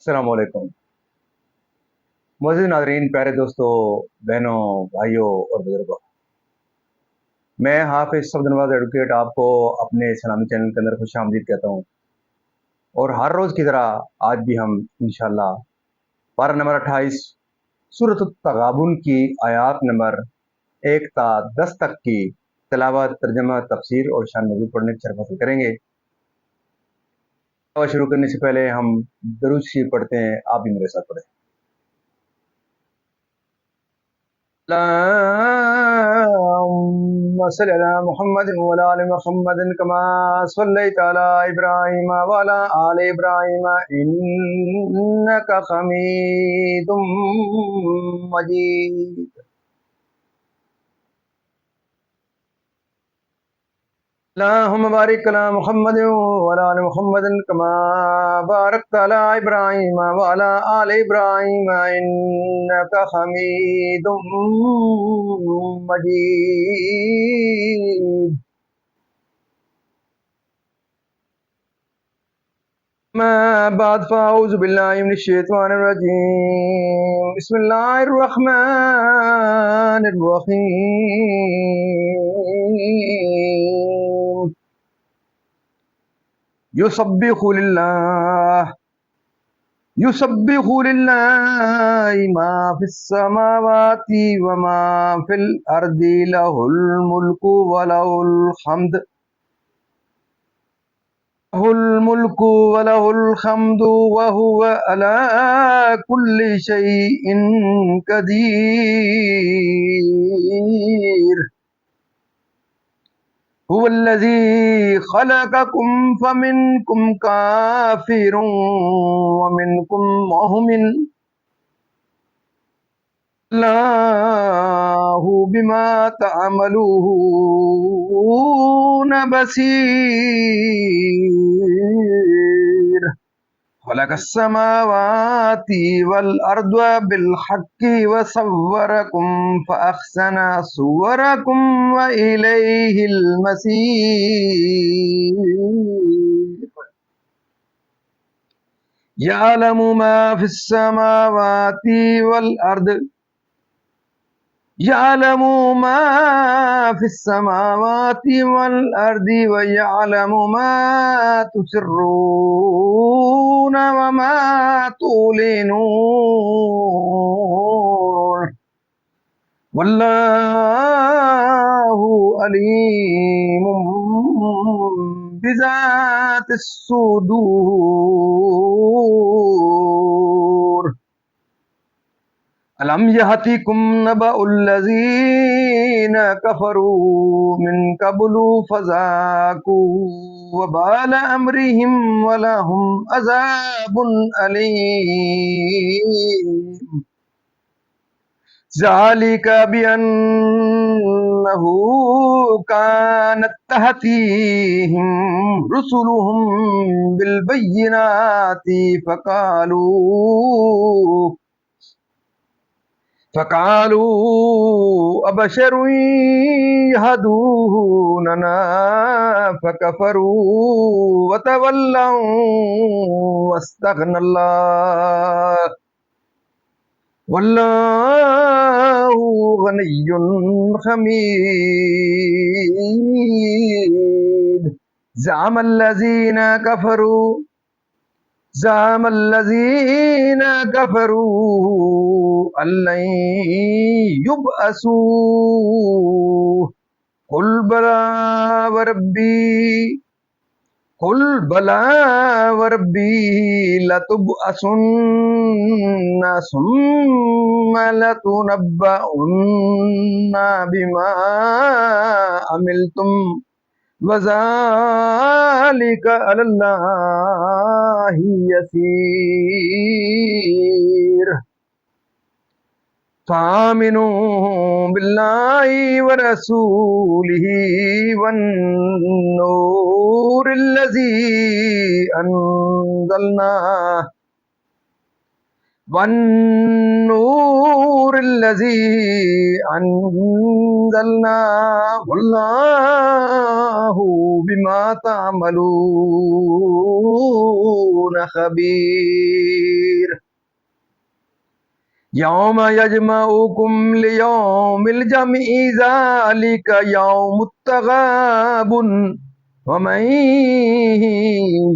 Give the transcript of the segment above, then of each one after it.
अस्सलाम वालेकुम। मुअज़्ज़िज़ नाज़रीन, प्यारे दोस्तों, बहनों, भाइयों और बुजुर्गों, मैं हाफिज़ सफ़द नवाज़ एडवोकेट आपको अपने इस्लामी चैनल के अंदर खुशामदीद कहता हूँ। और हर रोज़ की तरह आज भी हम इंशाअल्लाह पारा नंबर 28 सूरत तगाबुन की आयात नंबर 1 ता 10 तक की तिलावत, तर्जुमा, तफसीर और शान नज़ूल पढ़ने की शर्फ हासिल करेंगे। शुरू करने से पहले हम दुरूद शरीफ पढ़ते हैं, आप भी मेरे साथ पढ़ें। अल्लाहुम्मा सल्लि अला मुहम्मदिन व अला आलि मुहम्मदिन कमा सल्लैता अला इब्राहीम व अला आलि इब्राहीम इन्नका हमीदुम मजीद। अल्लाहुम्मा बारिक अला मुहम्मदिन व अला आलि मुहम्मदिन कमा बारकता अला इब्राहीम व अला आलि इब्राहीम इन्नका हमीदुम मजीद। अम्मा बाद फ़अऊज़ु बिल्लाहि मिनश शैतानिर रजीम। बिस्मिल्लाहिर रहमानिर रहीम। युसब्बिहु लिल्लाहि मा फिस समावाति व मा फिल अर्दि लहुल मुल्कु व लहुल हम्द व हुवा अला कुल्लि शैइन कदीर। हुवल्लज़ी खलक़कुम फमिनकुम काफ़िरुन व मिनकुम मुमिन वल्लाहु बिमा तअमलून बसीर। खलक़स समावाति वल अर्द बिल हक्कि व सव्वरकुम फअहसना सुवरकुम व इलैहिल मसीर। यअलमु मा फिस समावाति वल अर्द यअलमु मा फिस समावाति वल अर्दि व यअलमु मा तुसिर्रून व मा तुलिनून वल्लाहु अलीमुम बिज़ातिस सुदूर। अलम यहतिकुम नबउल्लज़ीना कफरू मिन क़ब्लु फ़ज़ाक़ू वबाल अम्रिहिम वलहुम अज़ाबुन अलीम। ज़ालिका बिअन्नहु कानत तहतीहिम रुसुलुहुम बिल बय्यिनाति फ़क़ालू अबशरुन यहदूनना फ़कफ़रू वतवल्लव वस्तग़नल्लाह वल्लाहु गनिय्युन हमीद। ज़अमल्लज़ीना कफ़रू अल्लन युबअसू क़ुल बला वरब्बी लतुबअसुन्ना सुम्मा लतुनब्बउन्ना बिमा अमिलतुम वज़ालिका अलल्लाहि यसीर। फ़ामिनू बिल्लाहि व रसूलिहि वन्नूरिल्लज़ी अंज़लना वल्लाहु बिमा तअमलून خبير يوم يجمعكم ليوم الجمع ذلك يوم التغاب ومن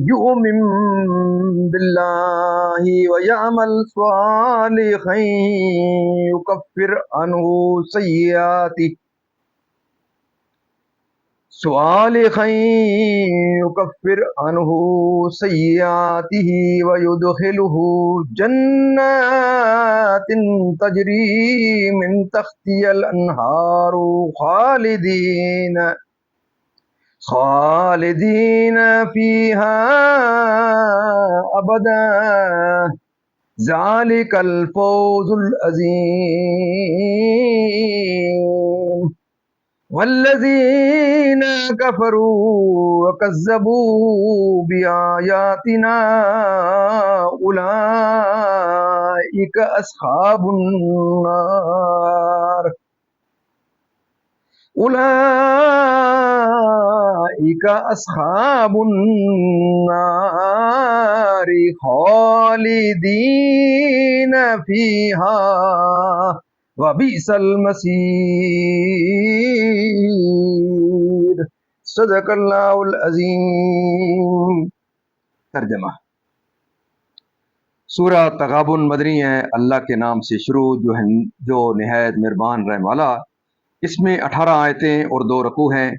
يؤمن بالله ويعمل صالحا يكفر عنه سيئاته ويدخله جنات تجري من تحتها الأنهار خالدين فيها أبدا ذلك الفوز العظيم والذين كفروا وكذبوا بآياتنا أولئك أصحاب النار خالدين فيها وبئس المصير صدق اللہ العظیم۔ ترجمہ: سورہ تغابن مدنی ہے، اللہ کے نام سے شروع جو نہایت مہربان رحم والا۔ اس میں 18 آیتیں اور 2 رکوع ہیں۔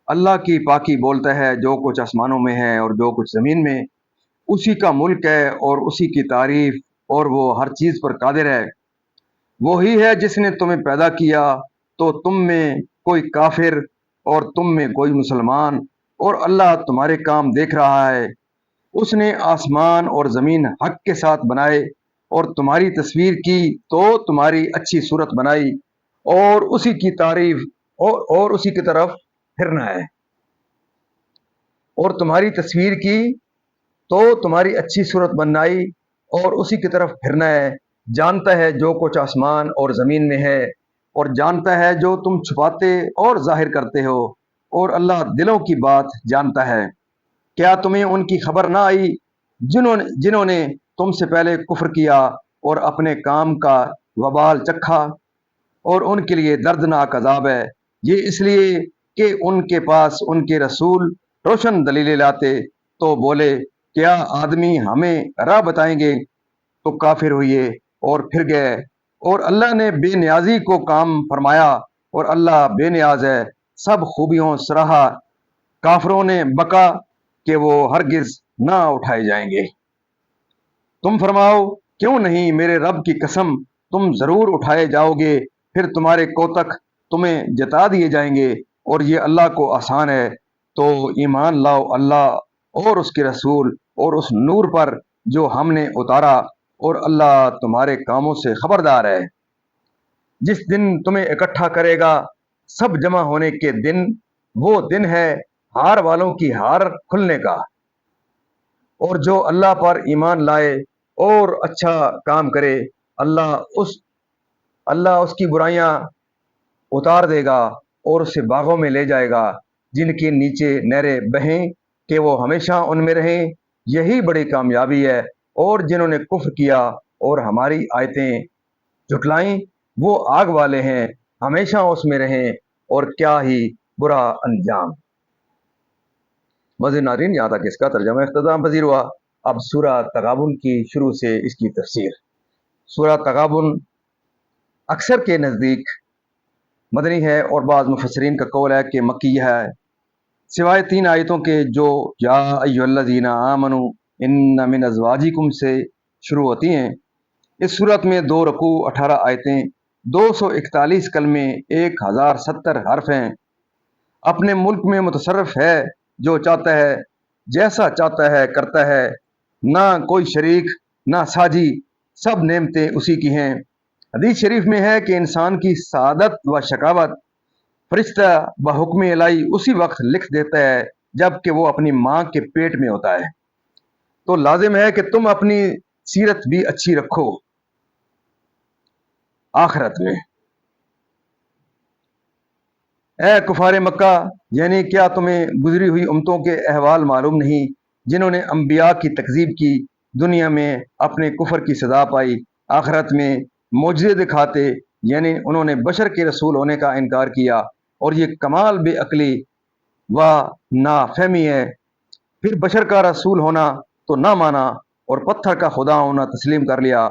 اللہ کی پاکی بولتا ہے جو کچھ آسمانوں میں ہے اور جو کچھ زمین میں، اسی کا ملک ہے اور اسی کی تعریف، اور وہ ہر چیز پر قادر ہے۔ وہی ہے جس نے تمہیں پیدا کیا تو تم میں کوئی کافر اور تم میں کوئی مسلمان، اور اللہ تمہارے کام دیکھ رہا ہے۔ اس نے آسمان اور زمین حق کے ساتھ بنائے اور تمہاری تصویر کی تو تمہاری اچھی صورت بنائی، اور اسی کی تعریف اور اسی کی طرف پھرنا ہے، اور تمہاری تصویر کی تو تمہاری اچھی صورت بنائی اور اسی کی طرف پھرنا ہے۔ جانتا ہے جو کچھ آسمان اور زمین میں ہے، اور جانتا ہے جو تم چھپاتے اور ظاہر کرتے ہو، اور اللہ دلوں کی بات جانتا ہے۔ کیا تمہیں ان کی خبر نہ آئی جنہوں نے تم سے پہلے کفر کیا اور اپنے کام کا وبال چکھا، اور ان کے لیے دردناک عذاب ہے۔ یہ اس لیے کہ ان کے پاس ان کے رسول روشن دلیلیں لاتے تو بولے کیا آدمی ہمیں راہ بتائیں گے، تو کافر ہوئے اور پھر گئے، اور اللہ نے بے نیازی کو کام فرمایا، اور اللہ بے نیاز ہے، سب خوبیوں سراہا۔ کافروں نے بکا کہ وہ ہرگز نہ اٹھائے جائیں گے۔ تم فرماؤ کیوں نہیں میرے رب کی قسم تم ضرور اٹھائے جاؤ گے، پھر تمہارے کوتک تمہیں جتا دیے جائیں گے، اور یہ اللہ کو آسان ہے۔ تو ایمان لاؤ اللہ اور اس کے رسول اور اس نور پر جو ہم نے اتارا، اور اللہ تمہارے کاموں سے خبردار ہے۔ جس دن تمہیں اکٹھا کرے گا سب جمع ہونے کے دن، وہ دن ہے ہار والوں کی ہار کھلنے کا، اور جو اللہ پر ایمان لائے اور اچھا کام کرے، اللہ اس کی برائیاں اتار دے گا اور اسے باغوں میں لے جائے گا جن کے نیچے نہریں بہیں کہ وہ ہمیشہ ان میں رہیں۔ یہی بڑی کامیابی ہے، اور جنہوں نے کفر کیا اور ہماری آیتیں جھٹلائیں وہ آگ والے ہیں، ہمیشہ اس میں رہیں، اور کیا ہی برا انجام۔ مزید ناظرین، یہاں تک اس کا ترجمہ اختتام پذیر ہوا۔ اب سورہ تغابن کی شروع سے اس کی تفسیر۔ سورہ تغابن اکثر کے نزدیک مدنی ہے، اور بعض مفسرین کا قول ہے کہ مکی ہے، سوائے 3 آیتوں کے جو یا ایھا الذین آمنوا ان من ازواجکم سے شروع ہوتی ہیں۔ اس صورت میں 2 رکوع، 18 آیتیں، 241 کلمے، 1070 حرف ہیں۔ اپنے ملک میں متصرف ہے، جو چاہتا ہے جیسا چاہتا ہے کرتا ہے، نہ کوئی شریک نہ ساجی، سب نعمتیں اسی کی ہیں۔ حدیث شریف میں ہے کہ انسان کی سعادت و شقاوت فرشتہ بحکم الہی اسی وقت لکھ دیتا ہے جب کہ وہ اپنی ماں کے پیٹ میں ہوتا ہے۔ تو لازم ہے کہ تم اپنی سیرت بھی اچھی رکھو آخرت میں۔ اے کفار مکہ، یعنی کیا تمہیں گزری ہوئی امتوں کے احوال معلوم نہیں जिन्होंने अम्बिया की तकजीब की, दुनिया में अपने कुफर की सजा पाई, आखिरत में मोजज़े दिखाते, यानी उन्होंने बशर के रसूल होने का इनकार किया, और ये कमाल बेअक्ली व नाफहमी है। फिर बशर का रसूल होना तो ना माना और पत्थर का खुदा होना तस्लीम कर लिया।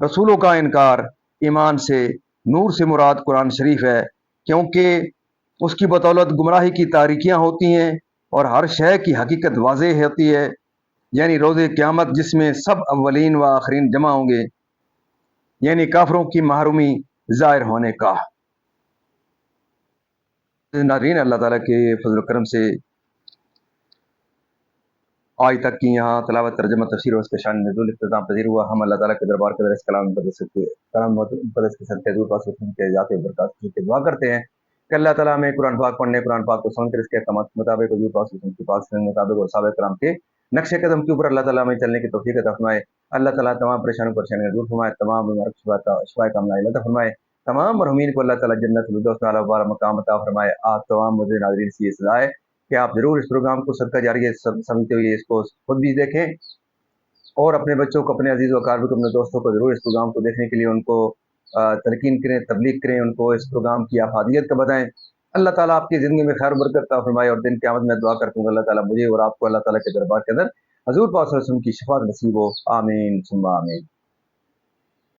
रसूलों का इनकार ईमान से, नूर से मुराद कुरान शरीफ है, क्योंकि उसकी बदौलत गुमराही की तारीकियाँ होती हैं और हर शय की हकीकत वाज़ेह होती है, यानी रोज़े क़यामत जिसमें सब अव्वलीन व आखरीन जमा होंगे, यानी काफिरों की महरूमी ज़ाहिर होने का। नाज़रीन, अल्लाह ताला के फज़ल व करम से आज तक की यहाँ तलावत, तर्जुमा, तफसीर और उसके शान नज़ूल इख्तिताम पज़ीर हुआ। हम अल्लाह ताला के दरबार के अंदर इस कलाम मुक़द्दस के सदक़े हुज़ूर पाक के ज़ात बरक़ात की दुआ करते हैं कि अल्लाह ताला हमें कुरान पाक पढ़ने, कुरान पाक को समझकर इसके अहकामात के मुताबिक, हुज़ूर पाक के पाक के मुताबिक और सहाबाए किराम के नक्शे कदम के ऊपर अल्लाह ताला हमें चलने की तौफ़ीक़ अता फ़रमाए। अल्लाह ताला तमाम परेशानियाँ दूर फ़रमाए, तमाम बीमारियों को शिफ़ाए कामिला अता फ़रमाए, तमाम मरहूमीन को अल्लाह ताला जन्नतुल फ़िरदौस में आला वाला मकाम अता फ़रमाए। आप तमाम मुझे नाज़रीन से ये सलाह है कि आप ज़रूर इस प्रोग्राम को सदका जारिया समझते हुए इसको खुद भी देखें और अपने बच्चों को, अपने अजीज़ व अक़ारिब को, अपने दोस्तों को ज़रूर इस प्रोग्राम को देखने के लिए उनको तलक़ीन करें, तबलीग करें, उनको इस प्रोग्राम की अफ़ादियत का बताएँ। अल्लाह ताला आपकी ज़िंदगी में खैर बरकत अता फ़रमाए और दिन क़यामत में दुआ करता हूँ अल्लाह ताला मुझे और आपको अल्लाह ताला के दरबार के अंदर हज़ूर पाक सल्लल्लाहु अलैहि वसल्लम की शफ़ाअत नसीब हो। आमीन सुम्मा आमीन।